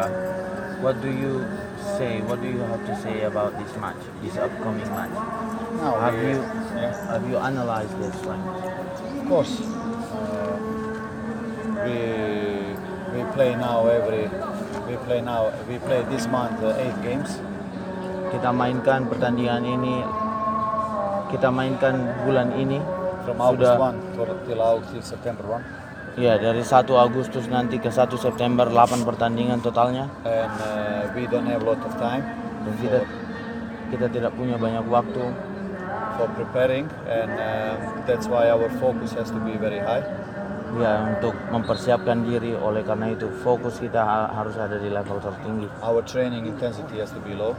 Tamara, what do you say? What do you have to say about this match, this upcoming match? Now Have you analyzed this one? of course, we play now we play this month 8 games. Kita mainkan pertandingan ini, kita mainkan bulan ini From August sudah 1 till September 1. ya dari 1 Agustus nanti ke 1 September 8 pertandingan totalnya. And we don't have a lot of time Dan kita tidak punya banyak waktu for preparing, and that's why our focus has to be very high. ya untuk mempersiapkan diri. Oleh karena itu fokus kita harus ada di level tertinggi. Our training intensity has to be low.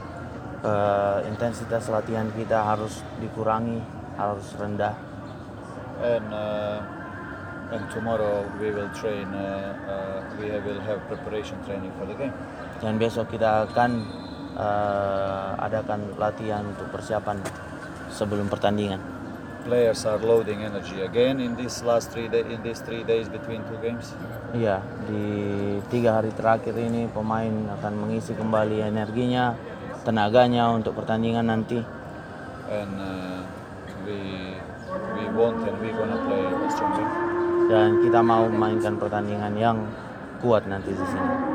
Intensitas latihan kita harus dikurangi, harus rendah. And tomorrow we will train. We will have preparation training for the game. Dan besok kita akan adakan latihan untuk persiapan sebelum pertandingan. Players are loading energy again in these 3 days between 2 games. Iya, di 3 hari terakhir ini pemain akan mengisi kembali energinya, tenaganya untuk pertandingan nanti. And we want and we gonna play a strong game. Dan kita mau memainkan pertandingan yang kuat nanti di sini.